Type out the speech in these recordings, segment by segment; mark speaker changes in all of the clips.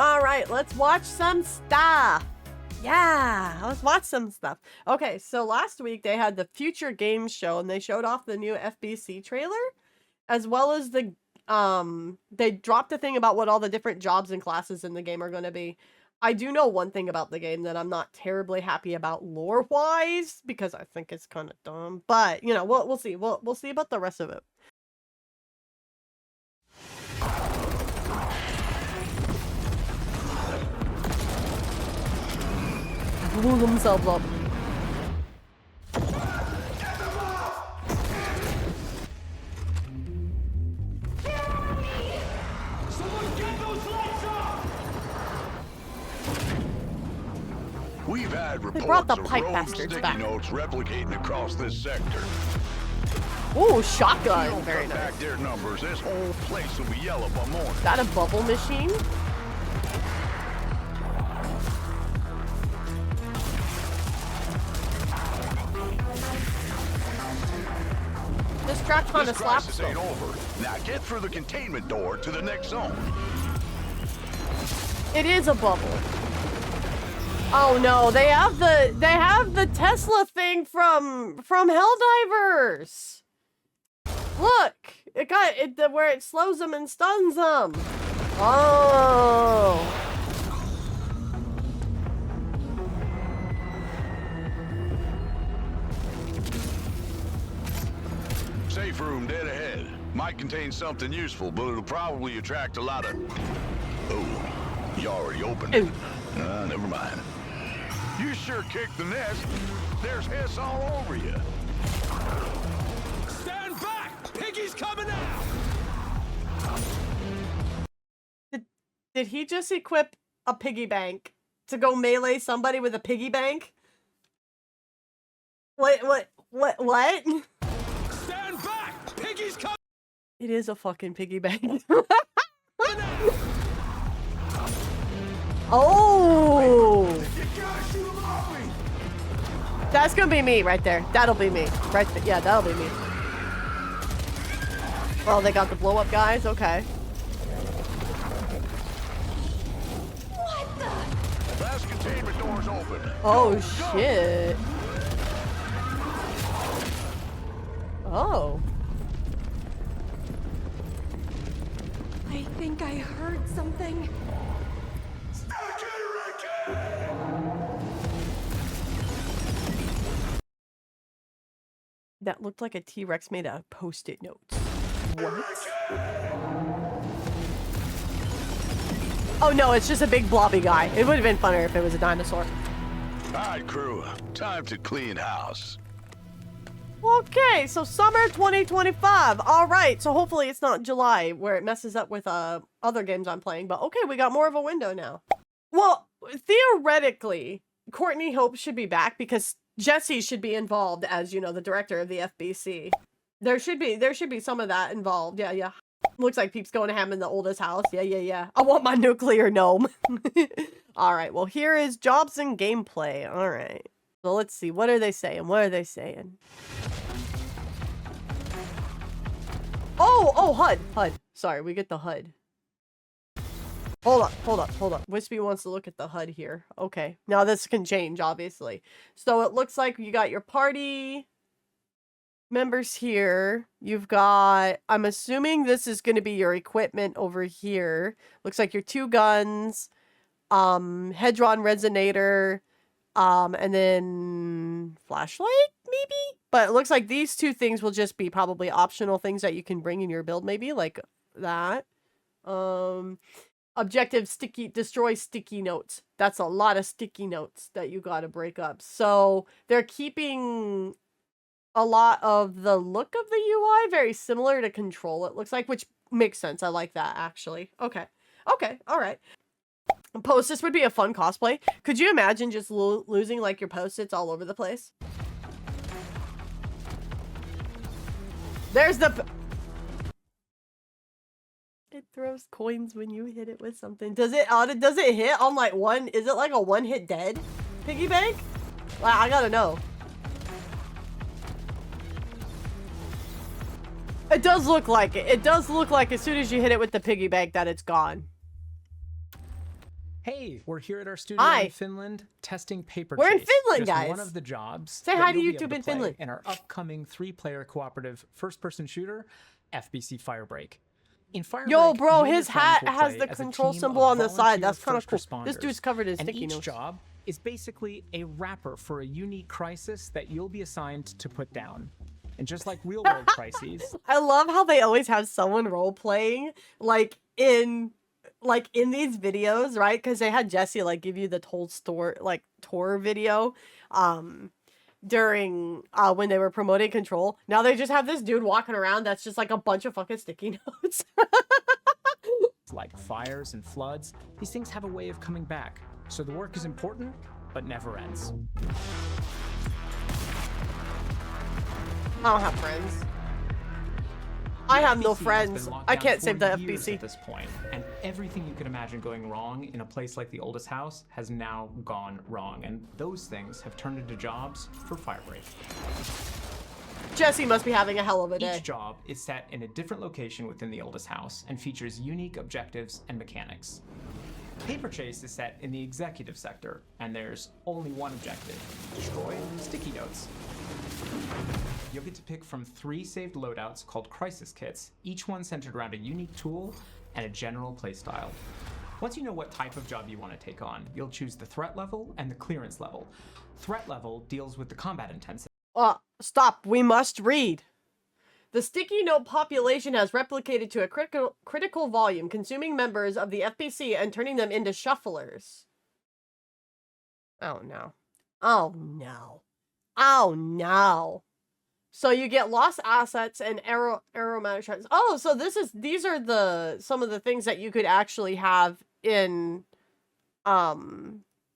Speaker 1: All right, let's watch some stuff. Yeah, let's watch some stuff. Okay, so last week they had the Future Games show and they showed off the new FBC trailer, as well as the they dropped a thing about what all the different jobs and classes in the game are going to be. I do know one thing about the game that I'm not terribly happy about lore-wise, because I think it's kind of dumb. But, you know, we'll see. We'll see about the rest of it. Blew themselves up.
Speaker 2: We've had reports
Speaker 1: They brought the
Speaker 2: of
Speaker 1: pipe
Speaker 2: rogue
Speaker 1: bastards
Speaker 2: sticky
Speaker 1: back.
Speaker 2: notes replicating across this sector.
Speaker 1: Ooh, shotgun.
Speaker 2: If you don't
Speaker 1: Very
Speaker 2: cut
Speaker 1: nice.
Speaker 2: back their numbers, this whole place will be yellow by morning.
Speaker 1: Is that a bubble machine? This track kind of
Speaker 2: This
Speaker 1: slaps
Speaker 2: crisis ain't over. Now get through the containment door to the next zone.
Speaker 1: It is a bubble. Oh no, they have the Tesla thing from Helldivers. Look, it got it where it slows them and stuns them. Oh.
Speaker 2: Safe room dead ahead. Might contain something useful, but it'll probably attract a lot of... Oh, you already opened it. Never mind. You sure kicked the nest. There's hiss all over you.
Speaker 3: Stand back! Piggy's coming out!
Speaker 1: Did he just equip a piggy bank to go melee somebody with a piggy bank? What?
Speaker 3: Stand back! Piggy's coming!
Speaker 1: It is a fucking piggy bank. Oh! That's gonna be me right there. That'll be me. Right there. Yeah, that'll be me. Oh, they got the blow up guys? Okay.
Speaker 2: What the? Last containment door's open.
Speaker 1: Oh,
Speaker 2: Go.
Speaker 1: shit. Oh.
Speaker 4: I think I heard something.
Speaker 1: That looked like a T-Rex made out of Post-it notes. What? Oh no, it's just a big blobby guy. It would have been funnier if it was a dinosaur.
Speaker 2: All right, crew. Time to clean house.
Speaker 1: Okay, so summer 2025. All right, so hopefully it's not July where it messes up with other games I'm playing. But okay, we got more of a window now. Well, theoretically, Courtney Hope should be back because Jesse should be involved as, you know, the director of the FBC. There should be some of that involved. Yeah. Looks like Peep's going to ham in the oldest house. Yeah. I want my nuclear gnome. All right, well, here is jobs and gameplay. All right. So let's see. What are they saying? Oh, HUD. Sorry, we get the HUD. Hold up. Wispy wants to look at the HUD here. Okay. Now this can change, obviously. So it looks like you got your party members here. You've got, I'm assuming this is going to be your equipment over here. Looks like your 2 guns, Hedron resonator, and then flashlight, maybe? But it looks like these 2 things will just be probably optional things that you can bring in your build, maybe, like that. Objective destroy sticky notes. That's a lot of sticky notes that you gotta break up. So they're keeping a lot of the look of the UI very similar to Control, it looks like, which makes sense. I like that, actually. Okay, all right. Post-its would be a fun cosplay. Could you imagine just losing, like, your Post-its all over the place? There's the... It throws coins when you hit it with something. Does it hit on, like, one... Is it, like, a one-hit dead piggy bank? Well, I gotta know. It does look like it. It does look like as soon as you hit it with the piggy bank that it's gone.
Speaker 5: Hey, we're here at our studio
Speaker 1: Hi.
Speaker 5: in Finland testing Paper
Speaker 1: We're in
Speaker 5: Chase.
Speaker 1: Finland,
Speaker 5: just
Speaker 1: guys.
Speaker 5: one of the jobs
Speaker 1: Say
Speaker 5: that
Speaker 1: hi to
Speaker 5: you'll be able
Speaker 1: YouTube in
Speaker 5: play
Speaker 1: Finland.
Speaker 5: in our upcoming 3-player cooperative first-person shooter, FBC Firebreak. In Firebreak,
Speaker 1: Yo,
Speaker 5: you
Speaker 1: bro,
Speaker 5: and your
Speaker 1: his
Speaker 5: friends
Speaker 1: hat
Speaker 5: will
Speaker 1: has
Speaker 5: play
Speaker 1: the
Speaker 5: as a
Speaker 1: control
Speaker 5: team
Speaker 1: symbol
Speaker 5: of
Speaker 1: on the side. That's
Speaker 5: volunteer
Speaker 1: kind of cool.
Speaker 5: first
Speaker 1: This dude's
Speaker 5: responders.
Speaker 1: covered in
Speaker 5: And
Speaker 1: sticky
Speaker 5: each
Speaker 1: notes.
Speaker 5: job is basically a wrapper for a unique crisis that you'll be assigned to put down. And just like real-world crises,
Speaker 1: I love how they always have someone role playing in these videos, right? Because they had Jesse like give you the tour video during when they were promoting Control. Now they just have this dude walking around that's just like a bunch of fucking sticky notes.
Speaker 5: like fires and floods, these things have a way of coming back. So the work is important, but never ends.
Speaker 1: I don't have friends. I have no
Speaker 5: FBC has
Speaker 1: friends.
Speaker 5: been locked
Speaker 1: I
Speaker 5: down
Speaker 1: can't
Speaker 5: for
Speaker 1: save the
Speaker 5: years
Speaker 1: FBC.
Speaker 5: at this point, and everything you could imagine going wrong in a place like the oldest house has now gone wrong, and those things have turned into jobs for Firebreak.
Speaker 1: Jesse must be having a hell of a day.
Speaker 5: Each job is set in a different location within the oldest house and features unique objectives and mechanics. Paper Chase is set in the executive sector, and there's only one objective: destroy sticky notes. You'll get to pick from 3 saved loadouts called Crisis Kits, each one centered around a unique tool and a general playstyle. Once you know what type of job you want to take on, you'll choose the threat level and the clearance level. Threat level deals with the combat intensity.
Speaker 1: Stop. We must read. The sticky note population has replicated to a critical volume, consuming members of the FBC and turning them into shufflers. Oh no. Oh no. Oh no. So you get lost assets and aromatic shards. Oh, so these are some of the things that you could actually have in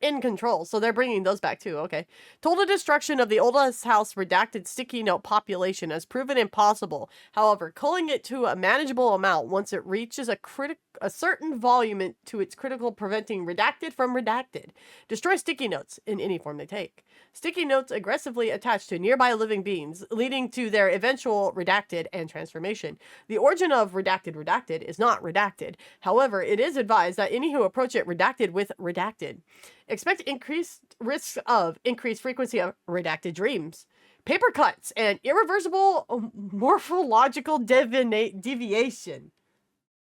Speaker 1: Control. So they're bringing those back too. Okay. Total destruction of the oldest house redacted sticky note population has proven impossible. However, culling it to a manageable amount once it reaches a certain volume to its critical, preventing redacted from redacted. Destroy sticky notes in any form they take. Sticky notes aggressively attach to nearby living beings, leading to their eventual redacted and transformation. The origin of redacted is not redacted. However, it is advised that any who approach it redacted with redacted expect increased risks of increased frequency of redacted dreams, paper cuts, and irreversible morphological deviation.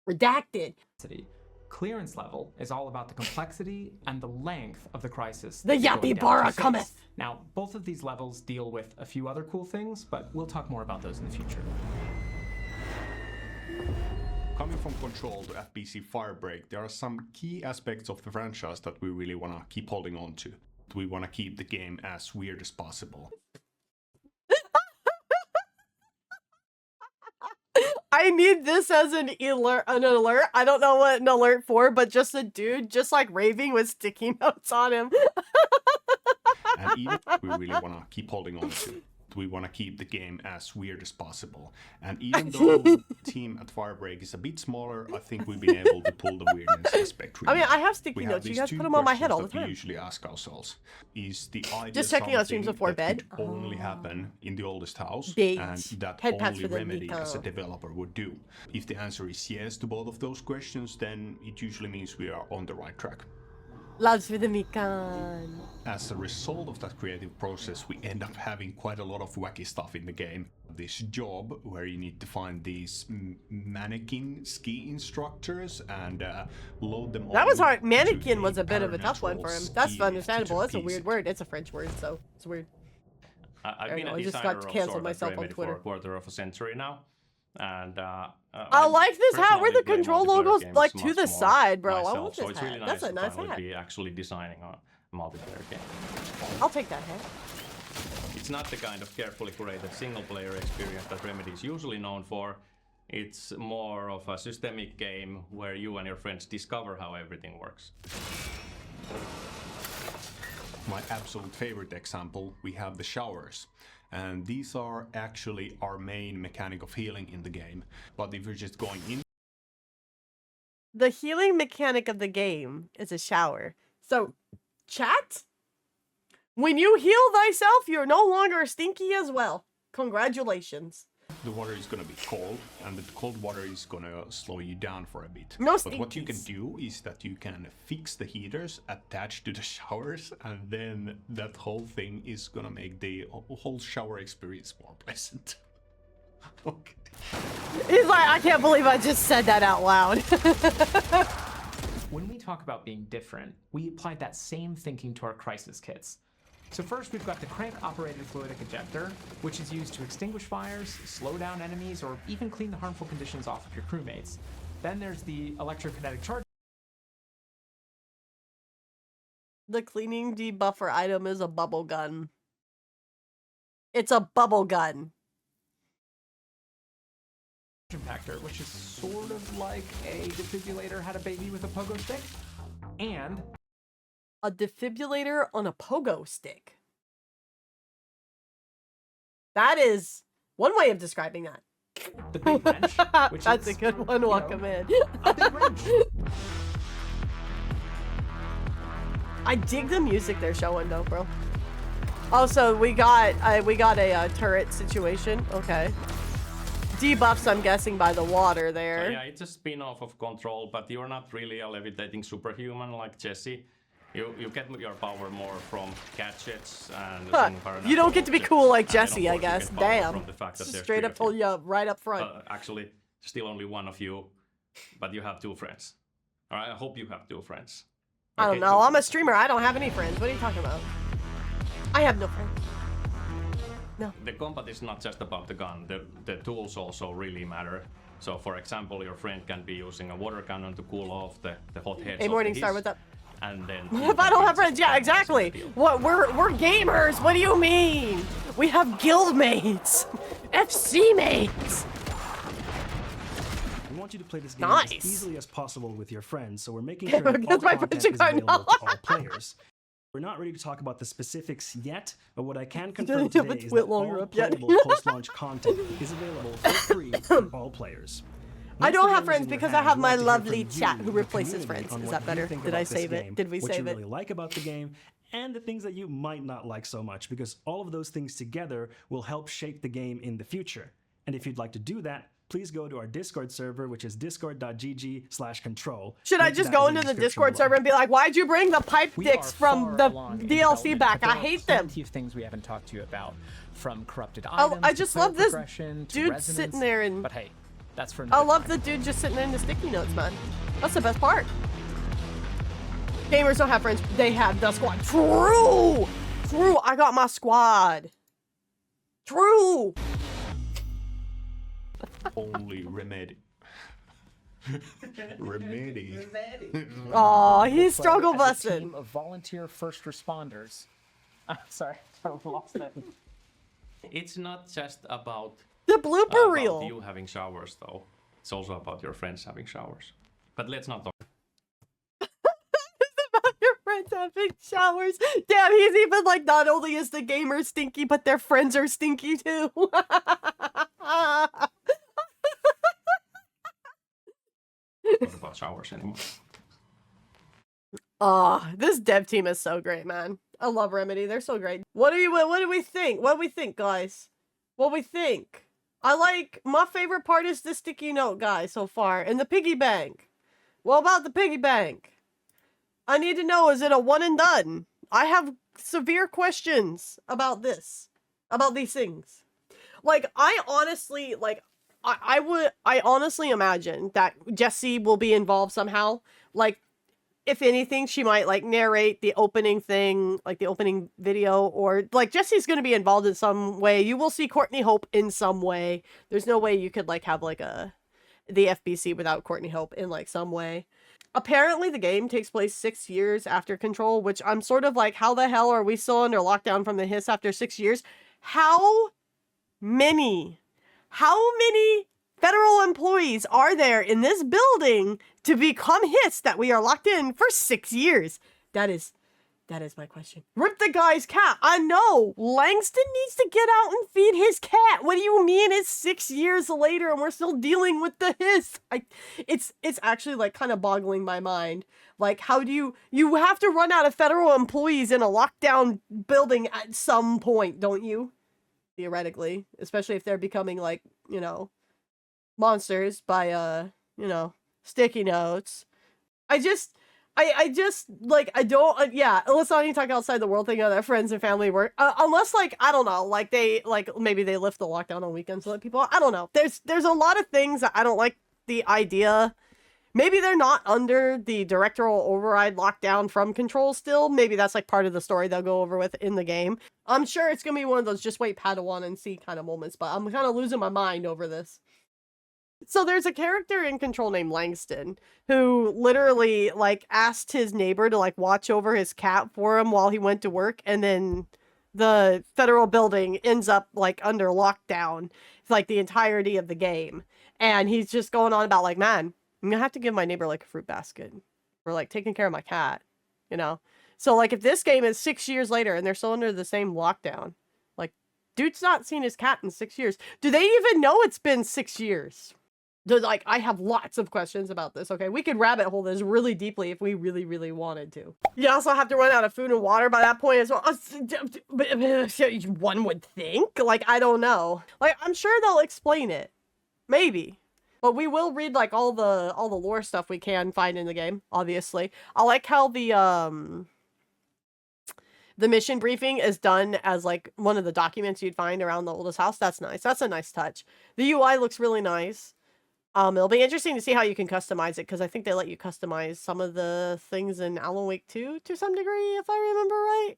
Speaker 1: Redacted.
Speaker 5: Clearance level is all about the complexity and the length of the crisis.
Speaker 1: The Yapibara cometh.
Speaker 5: Now, both of these levels deal with a few other cool things, but we'll talk more about those in the future.
Speaker 6: Coming from Control to FBC Firebreak, there are some key aspects of the franchise that we really want to keep holding on to. We want to keep the game as weird as possible.
Speaker 1: I need this as an alert. I don't know what an alert for, but just a dude just like raving with sticky notes on him.
Speaker 6: And even we really want to keep holding on to. We want to keep the game as weird as possible. And even though the team at Firebreak is a bit smaller, I think we've been able to pull the weirdness aspect.
Speaker 1: I mean, I have sticky
Speaker 6: We
Speaker 1: notes. You
Speaker 6: these
Speaker 1: guys
Speaker 6: two
Speaker 1: put them on my head all the
Speaker 6: questions that
Speaker 1: time.
Speaker 6: We usually ask ourselves: is the idea
Speaker 1: Just checking out streams
Speaker 6: something
Speaker 1: before
Speaker 6: that
Speaker 1: bed?
Speaker 6: could only happen in the oldest house,
Speaker 1: Date.
Speaker 6: and that
Speaker 1: Head pats
Speaker 6: only
Speaker 1: for the
Speaker 6: Remedy as a
Speaker 1: Mika.
Speaker 6: developer would do? If the answer is yes to both of those questions, then it usually means we are on the right track.
Speaker 1: Loves for the Mikan.
Speaker 6: As a result of that creative process, we end up having quite a lot of wacky stuff in the game. This job where you need to find these mannequin ski instructors and load them.
Speaker 1: That was
Speaker 6: on
Speaker 1: hard.
Speaker 6: to
Speaker 1: Mannequin was a bit of a tough one
Speaker 6: supernatural
Speaker 1: for him. That's
Speaker 6: ski
Speaker 1: understandable.
Speaker 6: lift
Speaker 1: That's a
Speaker 6: to
Speaker 1: weird
Speaker 6: piece.
Speaker 1: word. It's a French word, so it's weird.
Speaker 7: I've
Speaker 1: I
Speaker 7: been
Speaker 1: know,
Speaker 7: a
Speaker 1: I just
Speaker 7: designer
Speaker 1: got
Speaker 7: of
Speaker 1: canceled
Speaker 7: sort
Speaker 1: myself
Speaker 7: at
Speaker 1: on
Speaker 7: Remedy
Speaker 1: Twitter.
Speaker 7: for a quarter of a century now, and
Speaker 1: I like this hat where the
Speaker 7: personally play
Speaker 1: Control
Speaker 7: multiplayer
Speaker 1: logo's
Speaker 7: games
Speaker 1: like to
Speaker 7: much
Speaker 1: the
Speaker 7: more
Speaker 1: side, bro. I
Speaker 7: myself,
Speaker 1: want
Speaker 7: so
Speaker 1: this
Speaker 7: it's
Speaker 1: hat.
Speaker 7: really
Speaker 1: That's a
Speaker 7: nice
Speaker 1: nice
Speaker 7: to finally
Speaker 1: hat.
Speaker 7: be actually designing a multiplayer game.
Speaker 1: I'll take that hat.
Speaker 7: It's not the kind of carefully curated single-player experience that Remedy is usually known for. It's more of a systemic game where you and your friends discover how everything works.
Speaker 6: My absolute favorite example, we have the showers. And these are actually our main mechanic of healing in the game. But if you're just going in,
Speaker 1: The healing mechanic of the game is a shower. So, chat? When you heal thyself, you're no longer stinky as well. Congratulations.
Speaker 6: the water is gonna be cold, and the cold water is gonna slow you down for a bit.
Speaker 1: No
Speaker 6: But what you can
Speaker 1: stinkies.
Speaker 6: do is that you can fix the heaters attached to the showers, and then that whole thing is gonna make the whole shower experience more pleasant. Okay.
Speaker 1: He's like, I can't believe I just said that out loud.
Speaker 5: When we talk about being different, we applied that same thinking to our crisis kits. So first we've got the crank-operated fluidic ejector, which is used to extinguish fires, slow down enemies, or even clean the harmful conditions off of your crewmates. Then there's the electrokinetic charge
Speaker 1: The cleaning debuffer item is a bubble gun. It's a bubble gun.
Speaker 5: impactor, which is sort of like a defibrillator had a baby with a pogo stick. And
Speaker 1: A defibrillator on a pogo stick. That is one way of describing that.
Speaker 5: the big wrench, which
Speaker 1: That's
Speaker 5: is,
Speaker 1: a good one,
Speaker 5: you know,
Speaker 1: Wakaman.
Speaker 5: a big wrench.
Speaker 1: I dig the music they're showing though, bro. Also, we got a turret situation. Okay. Debuffs, I'm guessing, by the water there.
Speaker 7: So yeah, it's a spin-off of Control, but you're not really a levitating superhuman like Jesse. You get your power more from gadgets and
Speaker 1: Huh. You don't get to be cool like Jesse, I
Speaker 7: I
Speaker 1: guess. Damn. Straight up told you right up front.
Speaker 7: Actually, still only one of you, but you have two friends. All right, I hope you have two friends.
Speaker 1: I don't
Speaker 7: Okay,
Speaker 1: know.
Speaker 7: two
Speaker 1: I'm a
Speaker 7: friends.
Speaker 1: streamer. I don't have any friends. What are you talking about? I have no friends.
Speaker 7: The combat is not just about the gun. The tools also really matter. So, for example, your friend can be using a water cannon to cool off the hot heads.
Speaker 1: Hey,
Speaker 7: of
Speaker 1: Morningstar,
Speaker 7: the hiss,
Speaker 1: what's up?
Speaker 7: And then
Speaker 1: If I don't have friends, yeah, exactly. What? We're gamers. What do you mean? We have guild mates, FC mates.
Speaker 8: We want you to play this game
Speaker 1: Nice.
Speaker 8: as easily as possible with your friends, so we're making sure that all
Speaker 1: Because my
Speaker 8: content
Speaker 1: friends
Speaker 8: is
Speaker 1: are
Speaker 8: available
Speaker 1: not.
Speaker 8: to all players. We're not ready to talk about the specifics yet, but what I can confirm
Speaker 1: Don't have
Speaker 8: today
Speaker 1: a
Speaker 8: is
Speaker 1: twit
Speaker 8: that
Speaker 1: longer
Speaker 8: all
Speaker 1: up yet.
Speaker 8: playable post-launch content is available for free for all players.
Speaker 1: I
Speaker 8: Once
Speaker 1: don't
Speaker 8: the
Speaker 1: have
Speaker 8: game is
Speaker 1: friends
Speaker 8: in your
Speaker 1: because I
Speaker 8: hands,
Speaker 1: have
Speaker 8: we
Speaker 1: my
Speaker 8: want to hear
Speaker 1: lovely
Speaker 8: from
Speaker 1: chat
Speaker 8: you,
Speaker 1: who
Speaker 8: the
Speaker 1: replaces
Speaker 8: community,
Speaker 1: friends.
Speaker 8: on
Speaker 1: Is
Speaker 8: what
Speaker 1: that
Speaker 8: you
Speaker 1: better?
Speaker 8: think
Speaker 1: Did I
Speaker 8: about this
Speaker 1: save it?
Speaker 8: game,
Speaker 1: Did we
Speaker 8: what
Speaker 1: save
Speaker 8: you
Speaker 1: it?
Speaker 8: really like about the game, and the things that you might not like so much, because all of those things together will help shape the game in the future. And if you'd like to do that, please go to our Discord server, which is discord.gg/control.
Speaker 1: Should I
Speaker 8: Link to
Speaker 1: just
Speaker 8: that
Speaker 1: go
Speaker 8: is in
Speaker 1: into the
Speaker 8: description
Speaker 1: Discord
Speaker 8: below.
Speaker 1: server and be like, why'd you bring the pipe
Speaker 9: We
Speaker 1: dicks
Speaker 9: are
Speaker 1: from
Speaker 9: far
Speaker 1: the
Speaker 9: along in
Speaker 1: DLC
Speaker 9: development,
Speaker 1: back?
Speaker 9: but
Speaker 1: I
Speaker 9: there are
Speaker 1: hate them.
Speaker 9: plenty of things we haven't talked to you about, from corrupted
Speaker 1: Oh,
Speaker 9: items
Speaker 1: I
Speaker 9: to
Speaker 1: just
Speaker 9: player
Speaker 1: love this
Speaker 9: progression to
Speaker 1: dude
Speaker 9: resonance.
Speaker 1: sitting there and-
Speaker 9: But hey, that's for
Speaker 1: I
Speaker 9: another
Speaker 1: love
Speaker 9: time.
Speaker 1: the dude just sitting there in the sticky notes, man. That's the best part. Gamers don't have friends. They have the squad. True! True, I got my squad. True!
Speaker 6: Only remedy. Remedy.
Speaker 1: Aw, he's
Speaker 9: Play
Speaker 1: struggle
Speaker 9: as a
Speaker 1: busting.
Speaker 9: team of volunteer first responders. Sorry, I lost it.
Speaker 7: It's not just about
Speaker 1: The blooper
Speaker 7: about
Speaker 1: reel.
Speaker 7: you having showers, though. It's also about your friends having showers. But let's not talk.
Speaker 1: It's about your friends having showers. Damn, he's even like, not only is the gamer stinky, but their friends are stinky too.
Speaker 7: About showers anymore.
Speaker 1: This dev team is so great, man. I love Remedy. They're so great. What do we think? What do we think, guys? What we think? I like, my favorite part is the sticky note guy so far, and the piggy bank. What about the piggy bank? I need to know, is it a one and done? I have severe questions about this, about these things. Like, I honestly imagine that Jessie will be involved somehow. Like, if anything, she might like narrate the opening thing, like the opening video, or like Jessie's gonna be involved in some way. You will see Courtney Hope in some way. There's no way you could like have like the FBC without Courtney Hope in like some way. Apparently the game takes place 6 years after Control, which I'm sort of like, how the hell are we still under lockdown from the hiss after 6 years? How many federal employees are there in this building to become hissed that we are locked in for 6 years? That is my question. Rip the guy's cat. I know. Langston needs to get out and feed his cat. What do you mean it's 6 years later and we're still dealing with the hiss? It's actually like kind of boggling my mind. Like, how do you have to run out of federal employees in a lockdown building at some point, don't you? theoretically, especially if they're becoming like, you know, monsters by you know, sticky notes. I just like, I don't, yeah, let's not even talk outside the world thing of their friends and family work, unless like, I don't know, like they, like maybe they lift the lockdown on weekends to let people, I don't know. There's a lot of things that I don't like the idea. Maybe they're not under the directorial override lockdown from Control still. Maybe that's like part of the story they'll go over with in the game. I'm sure it's gonna be one of those just wait Padawan and see kind of moments, but I'm kind of losing my mind over this. So there's a character in Control named Langston who literally like asked his neighbor to like watch over his cat for him while he went to work, and then the federal building ends up like under lockdown for like the entirety of the game. And he's just going on about like, man, I'm gonna have to give my neighbor like a fruit basket for like taking care of my cat, you know? So like if this game is 6 years later and they're still under the same lockdown, like dude's not seen his cat in 6 years. Do they even know it's been 6 years? Like, I have lots of questions about this, okay? We could rabbit hole this really deeply if we really, really wanted to. You also have to run out of food and water by that point as well. One would think. Like, I don't know. Like, I'm sure they'll explain it. Maybe. But we will read, like, all the lore stuff we can find in the game, obviously. I like how the mission briefing is done as, like, one of the documents you'd find around the oldest house. That's nice. That's a nice touch. The UI looks really nice. It'll be interesting to see how you can customize it, because I think they let you customize some of the things in Alan Wake 2 to some degree, if I remember right.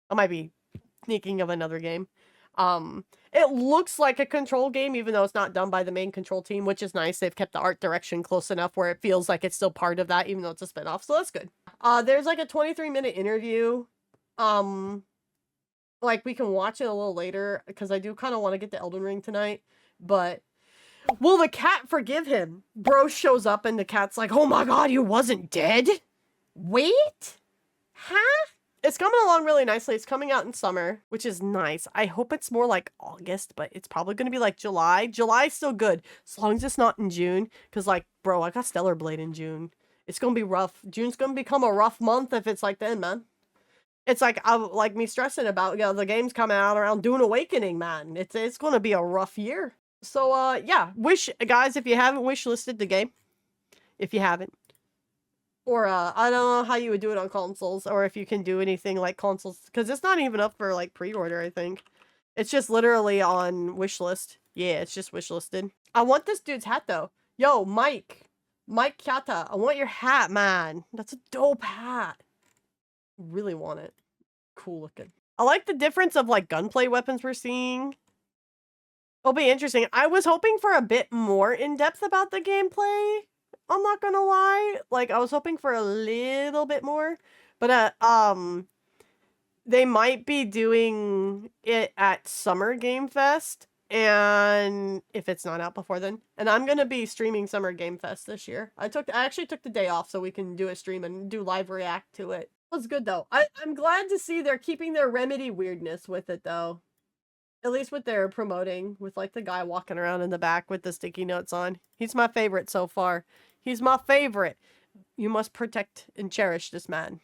Speaker 1: I might be thinking of another game. It looks like a Control game, even though it's not done by the main Control team, which is nice. They've kept the art direction close enough where it feels like it's still part of that, even though it's a spinoff, so that's good. There's like a 23-minute interview. Like, we can watch it a little later, because I do kind of want to get to Elden Ring tonight, but... Will the cat forgive him? Bro shows up and the cat's like, oh my god, you wasn't dead? Wait? Huh? It's coming along really nicely. It's coming out in summer, which is nice. I hope it's more like August, but it's probably going to be like July. July's still good, as long as it's not in June. Because, like, bro, I got Stellar Blade in June. It's going to be rough. June's going to become a rough month if it's like then, man. It's like, like me stressing about, you know, the game's coming out around Dune Awakening, man. It's going to be a rough year. So, yeah, guys, if you haven't wishlisted the game, if you haven't, or, I don't know how you would do it on consoles, or if you can do anything like consoles, because it's not even up for, like, pre-order, I think. It's just literally on wishlist. Yeah, it's just wishlisted. I want this dude's hat, though. Yo, Mike Kyata, I want your hat, man. That's a dope hat. Really want it. Cool looking. I like the difference of, like, gunplay weapons we're seeing. It'll be interesting. I was hoping for a bit more in-depth about the gameplay. I'm not gonna lie. Like, I was hoping for a little bit more. But, they might be doing it at Summer Game Fest. And if it's not out before then. And I'm gonna be streaming Summer Game Fest this year. I actually took the day off so we can do a stream and do live react to it. It was good, though. I'm glad to see they're keeping their Remedy weirdness with it, though. At least what they're promoting, with like the guy walking around in the back with the sticky notes on. He's my favorite so far. He's my favorite. You must protect and cherish this man.